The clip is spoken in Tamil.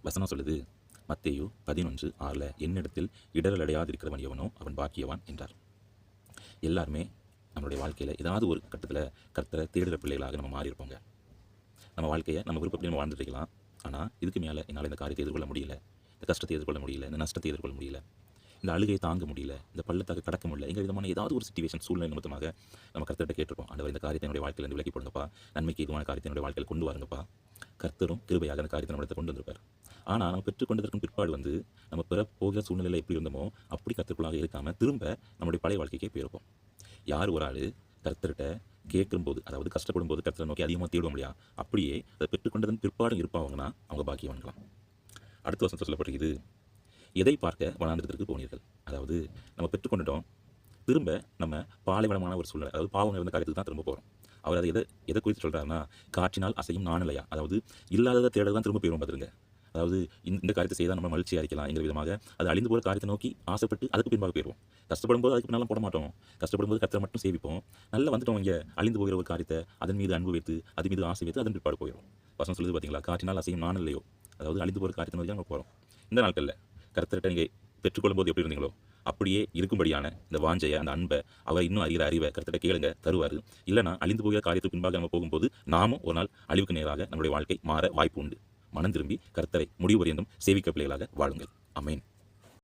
வசனம் சொல்லுது, மத்தேயு 11:6 என்னிடத்தில் இடரல் அடையாதிருக்கிறவன் எவனோ அவன் பாக்கியவான் என்றார். எல்லாருமே நம்மளுடைய வாழ்க்கையில் ஏதாவது ஒரு கட்டத்தில் கர்த்தரை தேடுகிற பிள்ளைகளாக நம்ம மாறி இருப்போங்க. நம்ம வாழ்க்கையை நம்ம விருப்பப்படி நம்ம வாழ்ந்துட்டு இருக்கலாம். ஆனால் இதுக்கு மேலே என்னால் இந்த காரியத்தை எதிர்கொள்ள முடியல, இந்த கஷ்டத்தை எதிர்கொள்ள முடியல, இந்த நஷ்டத்தை எதிர்கொள்ள முடியல, இந்த அழுகையை தாங்க முடியல, இந்த பள்ளத்தாக கடக்க முடியல, எங்கள் விதமான ஏதாவது ஒரு சிச்சுவேஷன் சூழ்நிலை நிமித்தமாக நம்ம கர்த்தர்கிட்ட கேட்டிருப்போம். ஆண்டவர், இந்த காரியத்தை என்னுடைய வாழ்க்கையில் விலக்கி போடுங்கப்பா, நன்மைக்கு இதுவான காரியத்தை என்னுடைய வாழ்க்கையில் கொண்டு வாருங்கப்பா. கர்த்தரும் கிருபையாக அந்த காரியத்தை நம்மளை கொண்டு வந்திருப்பார். ஆனால் நம்ம பெற்றுக்கொண்டதற்கும் பிற்பாடு நம்ம பிற போகிற சூழ்நிலையில் எப்படி இருந்தோமோ அப்படி கர்த்தருக்குள்ளாக இருக்காமல் திரும்ப நம்முடைய பழைய வாழ்க்கைக்கே போயிருப்போம். யார் ஒரு ஆள் கர்த்தர்கிட்ட கேட்கும்போது, அதாவது கஷ்டப்படும் போது கர்த்தரை நோக்கி அதிகமாக தேடுவோம் இல்லையா, அப்படியே அதை பெற்றுக்கொண்டதன் பிற்பாடும் இருப்பாங்கன்னா அவங்க பாக்கியவான்களாம். அடுத்த வசனத்தில் சொல்லப்பட்டிருக்குது, எதை பார்க்க வனாந்திரத்திற்கு போனீர்கள். அதாவது நம்ம பெற்றுக்கொண்டுட்டோம், திரும்ப நம்ம பாலைவனமான ஒரு சூழ்நிலை, அதாவது பாவம் இருந்த காரியத்துக்கு தான் திரும்ப போகிறோம். அவர் அதை எதை குறித்து சொல்கிறாருன்னா, காற்றினால் அசையும் நானிலையா, அதாவது இல்லாததை தேட தான் திரும்ப போயிடும் பார்த்துருங்க. அதாவது இந்த காரியத்தை செய்தால் நம்ம மகிழ்ச்சியாக இருக்கலாம் என்கிற விதமாக அது அழிந்து போகிற காரியத்தை நோக்கி ஆசைப்பட்டு அதுக்கு பின்பாக போயிடுவோம். கஷ்டப்படும் போது அதுக்கு பின்னாலும் போட மாட்டோம், கஷ்டப்படும் போது கர்த்தரை மட்டும் சேவிப்போம். நல்லா வந்துட்டோம் இங்கே அழிந்து போகிற ஒரு காரியத்தை அதன் மீது அன்பு வைத்து அது மீது ஆசை வைத்து அதன் பிற்பாடு போயிடும். வசனம் சொல்லுது பார்த்தீங்களா, காற்றினால் அசையும் நானிலையோ, அதாவது அழிந்து போகிற காரியத்தை நோக்கி நம்ம போகிறோம். இந்த நாட்களில் கர்த்தர்கிட்ட நீங்கள் பெற்றுக்கொள்ளும் போது எப்படி இருந்தீங்களோ அப்படியே இருக்கும்படியான இந்த வாஞ்சையை, அந்த அன்பை, அவர் இன்னும் அறிகிற அறிவை கர்த்தர்கிட்ட கேளுங்க, தருவார். இல்லைனா அழிந்து போகிற காரியத்துக்கு பின்பாக நம்ம போகும்போது நாமும் ஒரு நாள் அழிவுக்கு நேராக நம்முடைய வாழ்க்கை மாற வாய்ப்பு உண்டு. மனம் திரும்பி கர்த்தரை முடிவு பரியந்தம் சேவிக்க பிள்ளைகளாக வாழுங்கள். ஆமென்.